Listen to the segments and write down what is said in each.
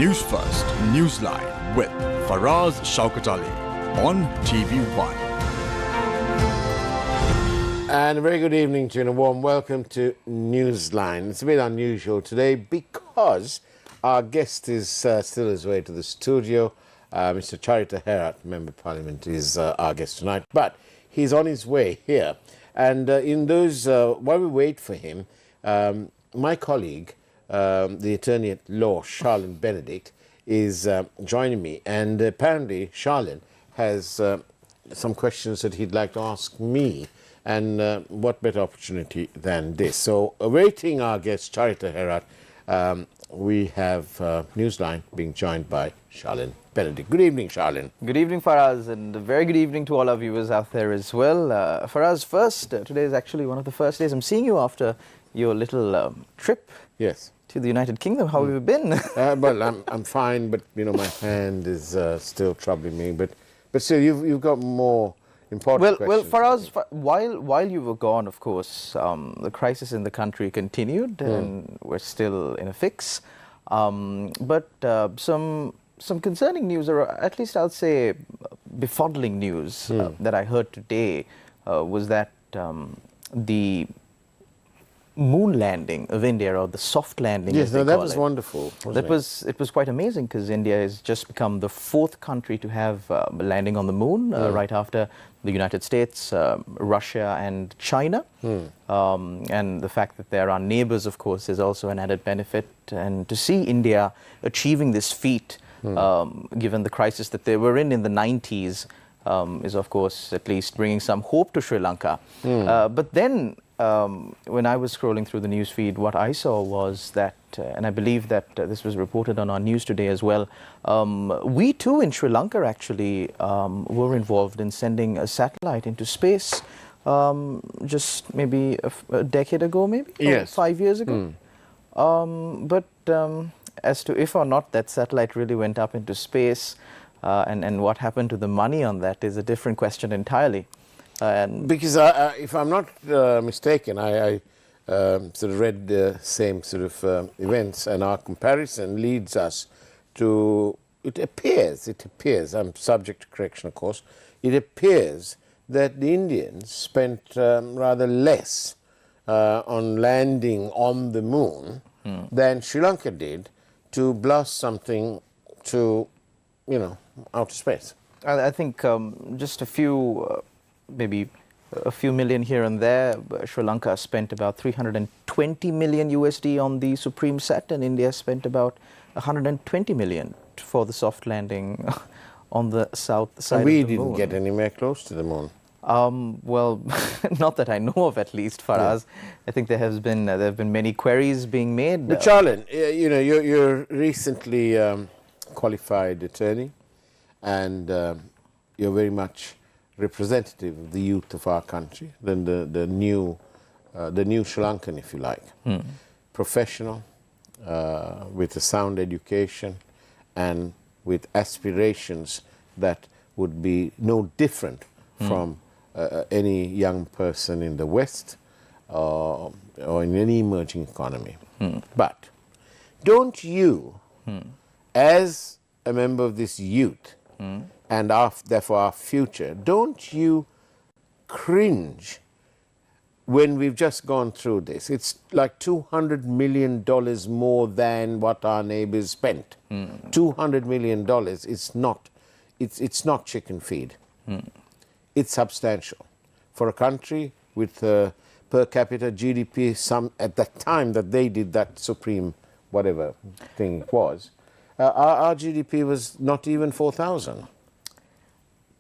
Newsfirst, Newsline with Faraz Shaukat Ali on TV1. And a very good evening to you and a warm welcome to Newsline. It's a bit unusual today because our guest is still his way to the studio. Mr. Charitha Herath, Member of Parliament, is our guest tonight. But he's on his way here. And while we wait for him, my colleague, the Attorney at Law, Charlene Benedict, is joining me. And apparently, Charlene has some questions that he'd like to ask me. And what better opportunity than this? So, awaiting our guest, Charitha Herath, we have Newsline being joined by Charlene Benedict. Good evening, Charlene. Good evening, Faraz, and a very good evening to all our viewers out there as well. Faraz, first, today is actually one of the first days I'm seeing you after your little trip. Yes. To the United Kingdom. How have you been? Well, I'm fine, but you know my hand is still troubling me. But still, you've got more important questions. Well, Faraz, while you were gone, of course, the crisis in the country continued, and we're still in a fix. But some concerning news, or at least I'll say befuddling news that I heard today was that the moon landing of India, or the soft landing. Yes, that was wonderful. It was quite amazing because India has just become the fourth country to have a landing on the moon, right after the United States, Russia, and China. And the fact that they're our neighbors, of course, is also an added benefit. And to see India achieving this feat, given the crisis that they were in the 90s, is, of course, at least bringing some hope to Sri Lanka. But then, when I was scrolling through the news feed, what I saw was that, and I believe that this was reported on our news today as well, we too in Sri Lanka actually were involved in sending a satellite into space just maybe a decade ago, maybe? Yes. Or 5 years ago. But as to if or not that satellite really went up into space and what happened to the money on that is a different question entirely. Because if I'm not mistaken, I sort of read the same sort of events, and our comparison leads us to, it appears, I'm subject to correction of course, it appears that the Indians spent rather less on landing on the moon than Sri Lanka did to blast something to, outer space. I think just a few... maybe a few million here and there. Sri Lanka spent about 320 million USD on the Supreme Set, and India spent about 120 million for the soft landing on the south side of the moon. We didn't get anywhere close to the moon. Well, not that I know of, at least, Faraz. I think there have been many queries being made. But Charlene, you're recently qualified attorney, and you're very much representative of the youth of our country, then the new Sri Lankan, if you like. Professional, with a sound education, and with aspirations that would be no different from any young person in the West or in any emerging economy. But don't you, as a member of this youth, and therefore our future, don't you cringe when we've just gone through this? It's like $200 million more than what our neighbors spent. $200 million is it's not chicken feed. It's substantial. For a country with per capita GDP, at the time that they did that supreme whatever thing it was, our GDP was not even 4,000.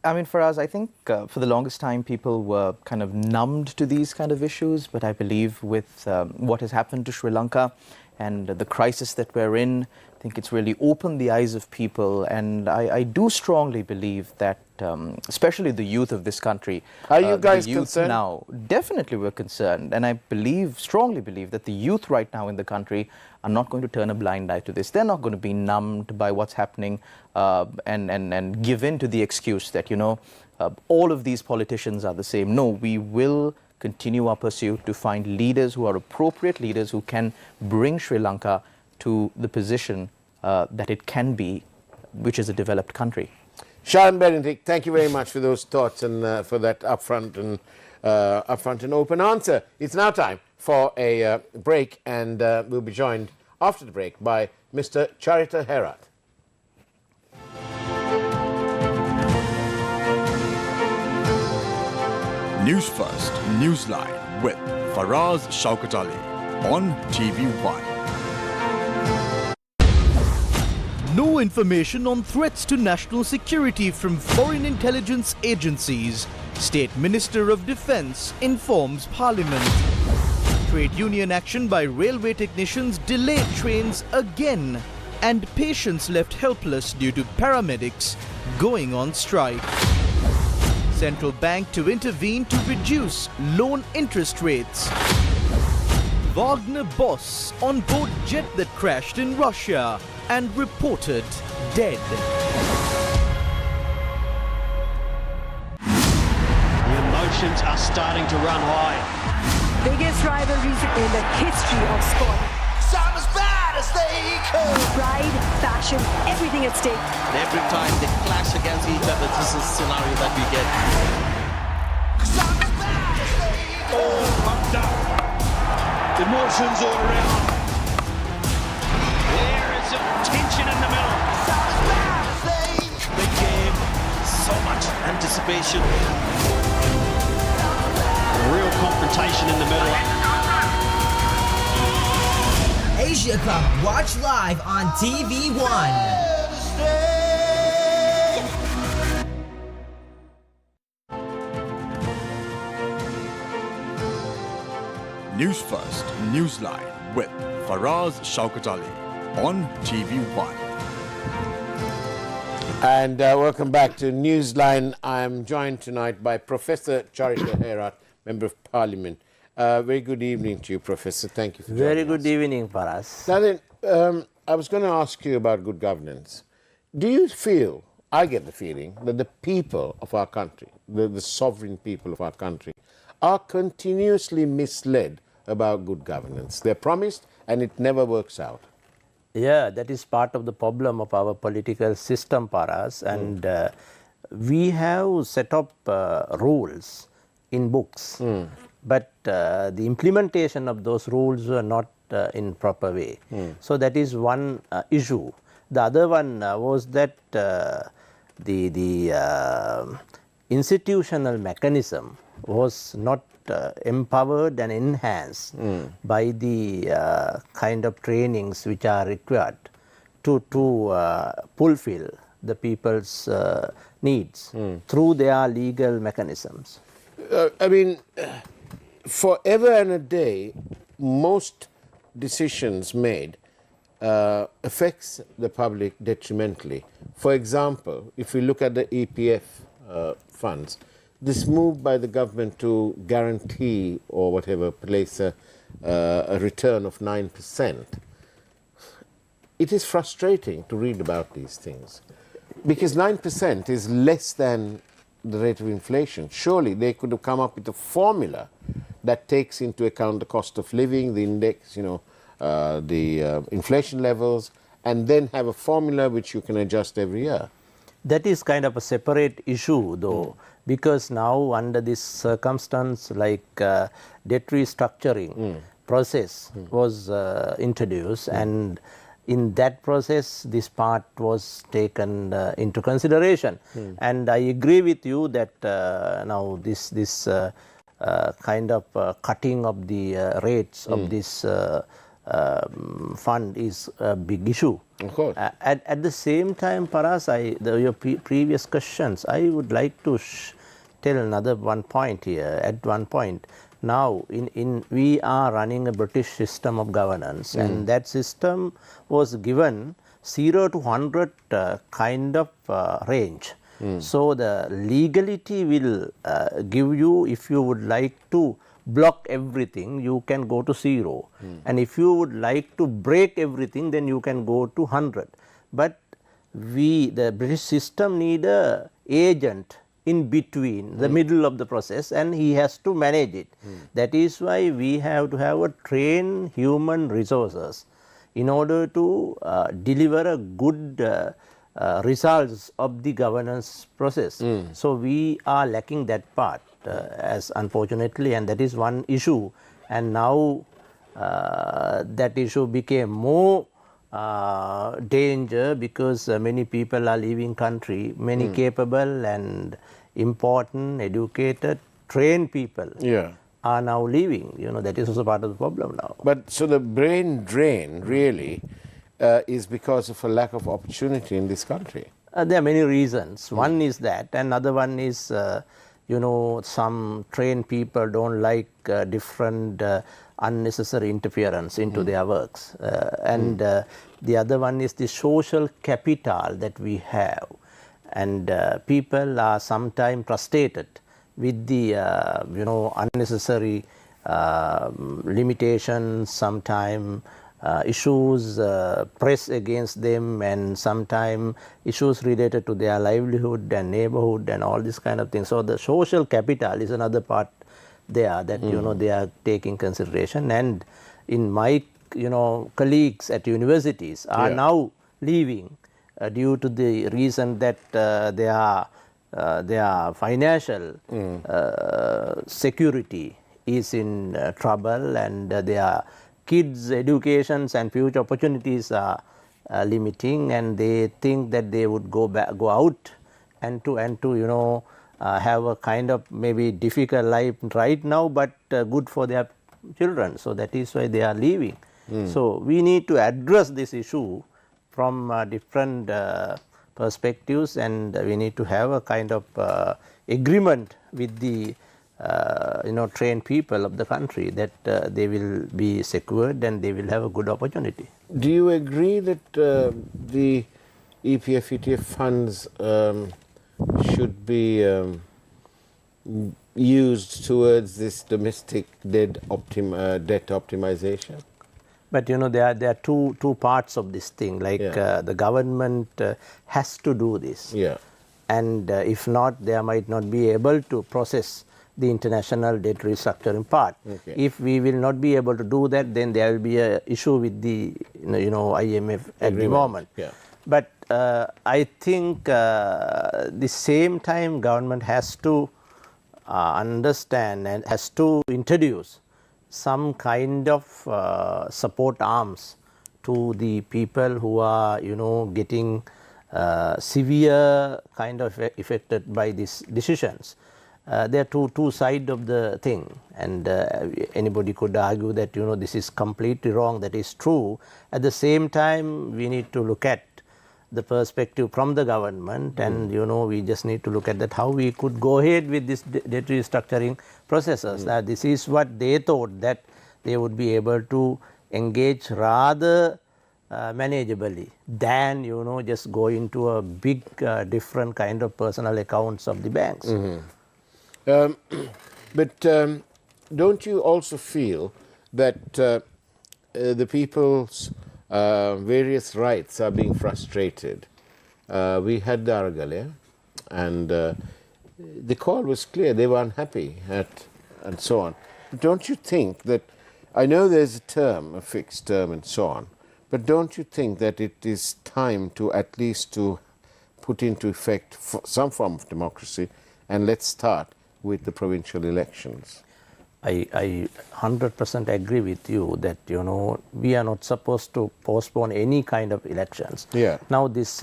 I mean, Faraz, I think for the longest time people were kind of numbed to these kind of issues, but I believe with what has happened to Sri Lanka and the crisis that we're in, I think it's really opened the eyes of people, and I do strongly believe that, especially the youth of this country, are you guys concerned? Now, definitely we're concerned, and I strongly believe that the youth right now in the country are not going to turn a blind eye to this. They're not going to be numbed by what's happening and give in to the excuse that, all of these politicians are the same. No, we will continue our pursuit to find leaders who are appropriate leaders who can bring Sri Lanka to the position that it can be, which is a developed country. Sharon Benedict, thank you very much for those thoughts and for that upfront and open answer. It's now time for a break, and we'll be joined after the break by Mr. Charitha Herath. Newsfirst, Newsline with Faraz Shaukat Ali on TV1. No information on threats to national security from foreign intelligence agencies. State Minister of Defence informs Parliament. Trade union action by railway technicians delayed trains again. And patients left helpless due to paramedics going on strike. Central Bank to intervene to reduce loan interest rates. Wagner boss on board jet that crashed in Russia and reported dead. The emotions are starting to run high. Biggest rivalries in the history of sport. Some as bad as they could. Pride, passion, everything at stake. And every time they clash against each other, this is the scenario that we get. Some as bad as they could. All pumped up. Emotions all around. There is some tension in the middle. Some as bad as they could. Big game, so much anticipation. Real confrontation in the middle. Asia Cup, watch live on TV1. Newsfirst, Newsline with Faraz Shaukat Ali on TV1. And welcome back to Newsline. I'm joined tonight by Professor Charitha Herath, Member of Parliament. Very good evening to you, Professor. Thank you for joining Very us. good evening, Paras. Now then, I was going to ask you about good governance. Do you feel, I get the feeling, that the people of our country, the sovereign people of our country, are continuously misled about good governance? They're promised and it never works out. Yeah, that is part of the problem of our political system, Paras. And we have set up rules in books, but the implementation of those rules were not in proper way. So that is one issue. The other one was that the institutional mechanism was not empowered and enhanced by the kind of trainings which are required to fulfill the people's needs through their legal mechanisms. I mean, forever and a day, most decisions made affects the public detrimentally. For example, if we look at the EPF funds, this move by the government to guarantee or whatever place a return of 9%, it is frustrating to read about these things because 9% is less than the rate of inflation. Surely they could have come up with a formula that takes into account the cost of living, the index, the inflation levels, and then have a formula which you can adjust every year. That is kind of a separate issue though, because now under this circumstance like debt restructuring process was introduced, and in that process this part was taken into consideration. And I agree with you that now this kind of cutting of the rates of this fund is a big issue. Of course. At the same time, Paras, your previous questions, I would like to tell another one point here. At one point, now we are running a British system of governance, and that system was given 0 to 100 kind of range. So the legality will give you, if you would like to block everything, you can go to 0. And if you would like to break everything, then you can go to 100. But the British system need a agent in between, the middle of the process, and he has to manage it. That is why we have to have a trained human resources in order to deliver a good results of the governance process. So we are lacking that part as unfortunately, and that is one issue. And now that issue became more danger because many people are leaving country, many capable and important, educated, trained people are now leaving. You know, that is also part of the problem now. But so the brain drain really is because of a lack of opportunity in this country. There are many reasons. One is that, another one is, you know, some trained people don't like different unnecessary interference into their works. And the other one is the social capital that we have. And people are sometimes frustrated with the, you know, unnecessary limitations, sometimes issues press against them, and sometimes issues related to their livelihood and neighborhood and all this kind of things. So the social capital is another part there that you know they are taking consideration. And in my colleagues at universities are now leaving due to the reason that their financial security is in trouble, and their kids' educations and future opportunities are limiting, and they think that they would go out and to have a kind of maybe difficult life right now, but good for their children. So that is why they are leaving. So we need to address this issue from different perspectives, and we need to have a kind of agreement with the trained people of the country that they will be secured and they will have a good opportunity. Do you agree that the EPF, ETF funds should be used towards this domestic debt optimization? But there are two parts of this thing. Like the government has to do this, and if not, they might not be able to process the international debt restructuring part. If we will not be able to do that, then there will be a issue with the IMF at the moment. But I think the same time government has to understand and has to introduce some kind of support arms to the people who are getting severe kind of affected by these decisions. There are two sides of the thing, and anybody could argue that this is completely wrong. That is true. At the same time, we need to look at the perspective from the government, and we just need to look at that how we could go ahead with this debt restructuring processes. This is what they thought, that they would be able to engage rather manageably than just go into a big different kind of personal accounts of the banks. But don't you also feel that the people's various rights are being frustrated? We had Dargale, and the call was clear. They were unhappy and so on. But don't you think that, I know there's a term, a fixed term and so on, but don't you think that it is time to at least to put into effect some form of democracy, and let's start with the provincial elections? I 100% agree with you that we are not supposed to postpone any kind of elections. Now this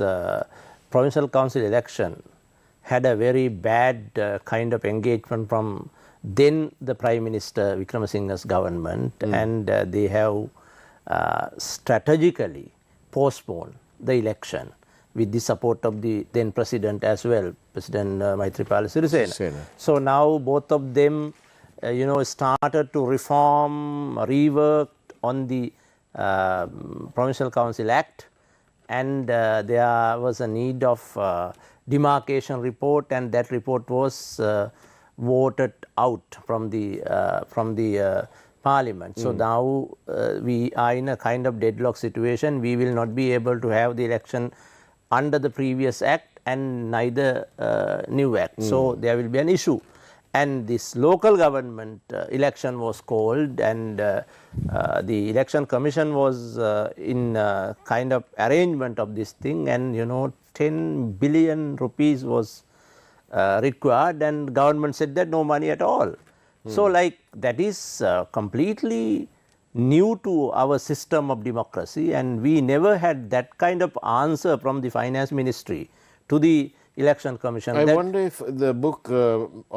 provincial council election had a very bad kind of engagement from then the Prime Minister Wickramasinghe's government, and they have strategically postponed the election with the support of the then President as well, President Maithripala Sirisena. So now both of them started to reform, rework on the Provincial Council Act, and there was a need of demarcation report, and that report was voted out from the Parliament. So now we are in a kind of deadlock situation. We will not be able to have the election under the previous act and neither new act. So there will be an issue. and this local government election was called, and the election commission was in kind of arrangement of this thing, and 10 billion rupees was required, and government said that no money at all. So like that is completely new to our system of democracy, and we never had that kind of answer from the finance ministry to the election commission. I wonder if the book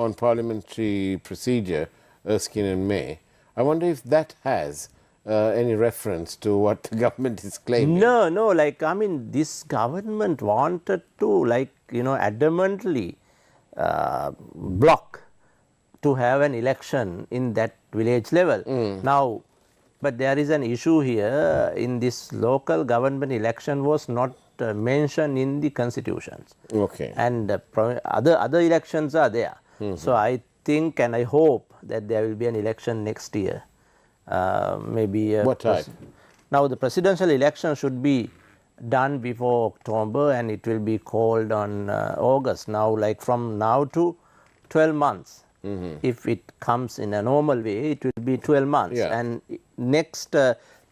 on parliamentary procedure, Erskine and May, I wonder if that has any reference to what the government is claiming. No, like I mean this government wanted to adamantly block to have an election in that village level. Now, but there is an issue here in this local government election was not mentioned in the constitutions. Okay. And other elections are there. So I think and I hope that there will be an election next year. Maybe what type? Now the presidential election should be done before October, and it will be called on August. Now, like from now to 12 months. If it comes in a normal way, it will be 12 months. Yeah. And next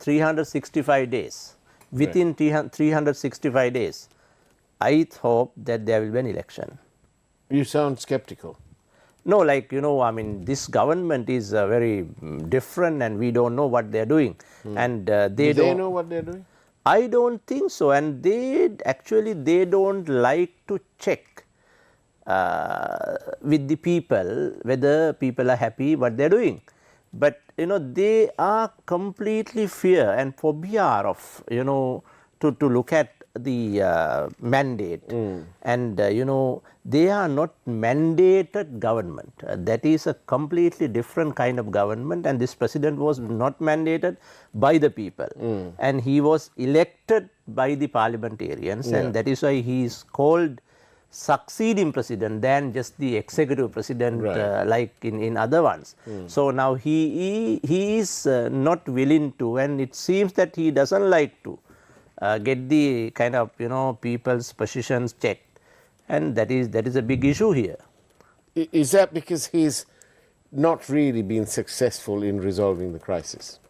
365 days, within 365 days, I hope that there will be an election. You sound skeptical. No, like I mean this government is very different, and we don't know what they are doing. And they know what they are doing? I don't think so, and they don't like to check with the people whether people are happy what they are doing. But they are completely fear and phobia of to look at the mandate, and they are not mandated government. That is a completely different kind of government, and this president was not mandated by the people, and he was elected by the parliamentarians, and that is why he is called succeeding president than just the executive president, like in other ones. So now he is not willing to, and it seems that he doesn't like to get the kind of people's positions checked, and that is a big issue here. Is that because he's not really been successful in resolving the crisis?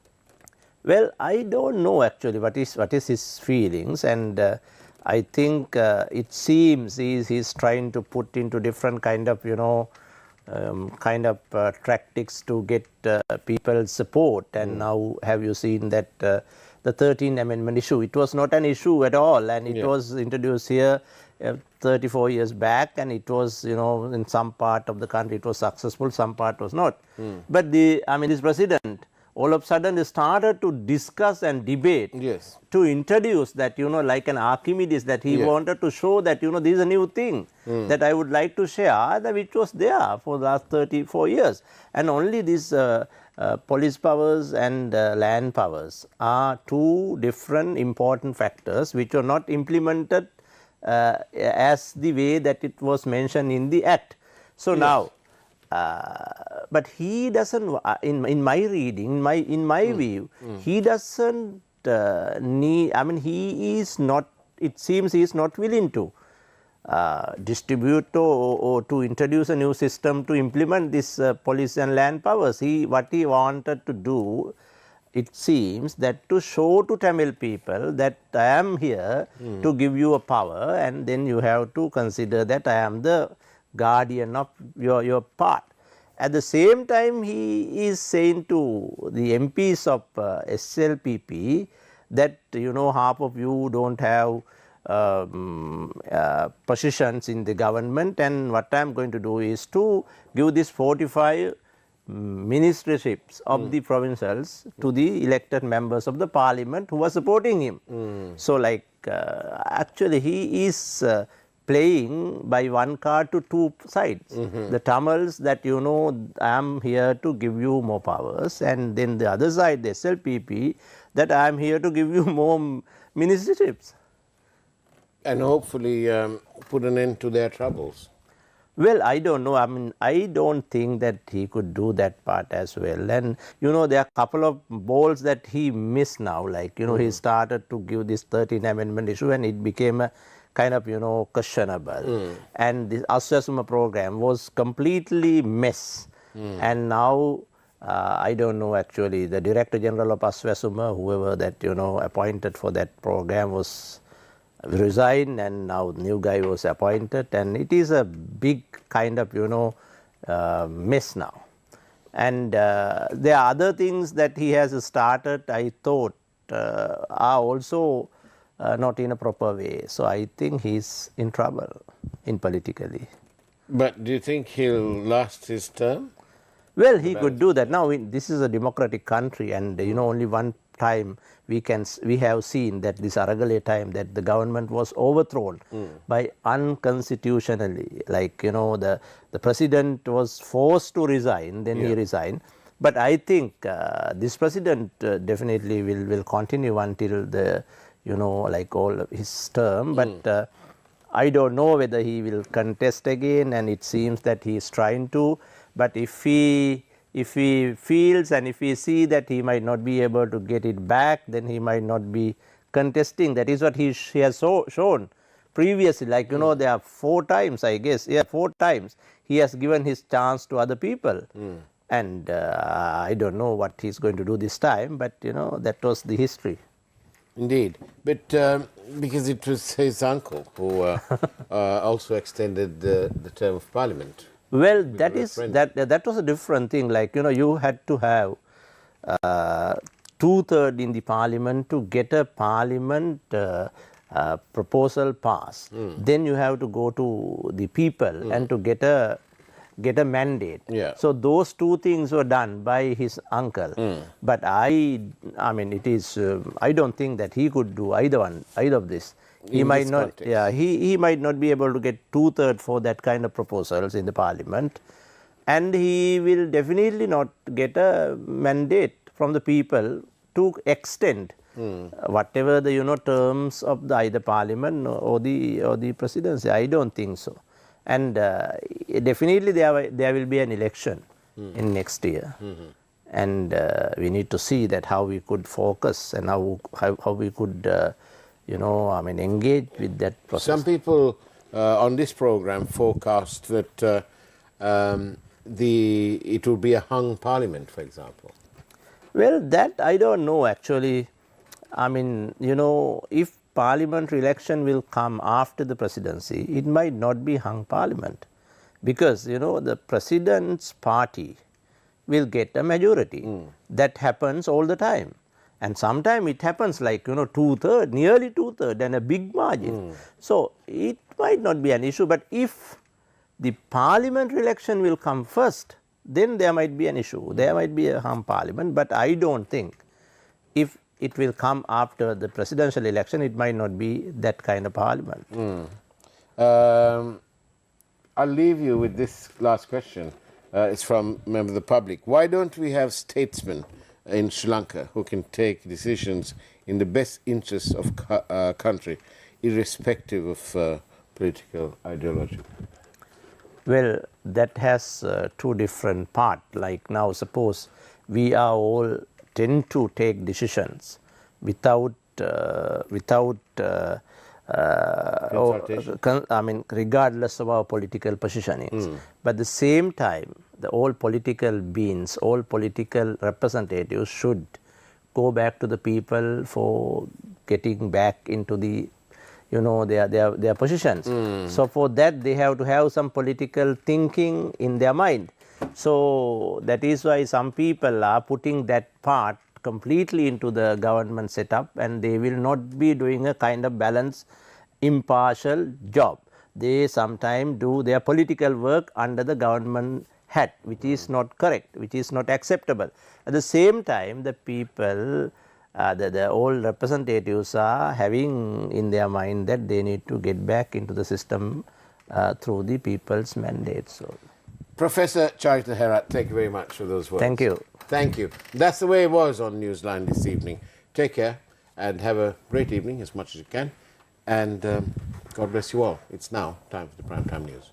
Well, I don't know actually what is his feelings, and I think it seems he's trying to put into different kind of tactics to get people's support. And now have you seen that the 13th Amendment issue? It was not an issue at all, and it was introduced here 34 years back, and it was in some part of the country it was successful, some part was not. But this president all of a sudden started to discuss and debate to introduce that like an Archimedes, that he wanted to show that this is a new thing that I would like to share, that which was there for the last 34 years. And only these police powers and land powers are two different important factors which are not implemented as the way that it was mentioned in the Act. So now but he doesn't, in my reading, in my view, he doesn't need, he is not, it seems he is not willing to distribute or to introduce a new system to implement this police and land powers. What he wanted to do, it seems, that to show to Tamil people that I am here to give you a power, and then you have to consider that I am the guardian of your part. At the same time, he is saying to the MPs of SLPP that half of you don't have positions in the government, and what I am going to do is to give this 45 ministryships of the provincials to the elected members of the parliament who are supporting him. So like actually he is playing by one card to two sides. The Tamils that I am here to give you more powers, and then the other side, the SLPP, that I am here to give you more ministryships. And hopefully put an end to their troubles. Well, I don't know. I mean, I don't think that he could do that part as well. And, you know, there are a couple of balls that he missed now. Like, you know, he started to give this 13th Amendment issue and it became a kind of, you know, questionable. And this Aswasuma program was completely mess. And now, I don't know actually, the Director General of Aswasuma, whoever that, you know, appointed for that program was resigned, and now new guy was appointed, and it is a big kind of, you know, mess now. And there are other things that he has started, I thought, are also not in a proper way. So I think he's in trouble in politically. But do you think he'll last his term? Well, he could do that. Now, this is a democratic country, and you know, only one time we have seen that this Aragale time that the government was overthrown by unconstitutionally. Like, you know, the president was forced to resign, then he resigned. But I think this president definitely will continue until the, you know, like all of his term. But I don't know whether he will contest again, and it seems that he is trying to. But if he feels and if he see that he might not be able to get it back, then he might not be contesting. That is what he has shown previously. Like, you know, there are 4 times, I guess, 4 times he has given his chance to other people. And I don't know what he's going to do this time, but, you know, that was the history. Indeed. But because it was his uncle who also extended the term of parliament. Well, that was a different thing. Like, you know, you had to have 2/3 in the parliament to get a parliament proposal passed. Then you have to go to the people and to get a mandate. So those 2 things were done by his uncle. But I mean, it is. I don't think that he could do either of this. He might not. Context. He might not be able to get 2/3 for that kind of proposals in the parliament, and he will definitely not get a mandate from the people to extend whatever the, you know, terms of the either parliament or the presidency. I don't think so. And definitely there will be an election in next year, and we need to see that how we could focus and how we could. You know, I mean, engage with that process. Some people on this program forecast that it will be a hung parliament, for example. Well, that I don't know actually. I mean, you know, if parliamentary election will come after the presidency, it might not be hung parliament, because, you know, the president's party will get a majority. That happens all the time. And sometimes it happens like, you know, 2/3, nearly 2/3, and a big margin. So it might not be an issue, but if the parliamentary election will come first, then there might be an issue. There might be a hung parliament, but I don't think if it will come after the presidential election, it might not be that kind of parliament. I'll leave you with this last question. It's from a member of the public. Why don't we have statesmen in Sri Lanka who can take decisions in the best interests of country, irrespective of political ideology? Well, that has 2 different parts. Like now, suppose we are all tend to take decisions without I mean, regardless of our political positionings. But at the same time, all political beings, all political representatives should go back to the people for getting back into the, you know, their positions. So for that, they have to have some political thinking in their mind. So that is why some people are putting that part completely into the government setup, and they will not be doing a kind of balanced, impartial job. They sometimes do their political work under the government hat, which is not correct, which is not acceptable. At the same time, the people, the old representatives are having in their mind that they need to get back into the system through the people's mandate. So, Professor Charitha Herath, thank you very much for those words. Thank you. Thank you. That's the way it was on Newsline this evening. Take care and have a great evening as much as you can. And God bless you all. It's now time for the Primetime News.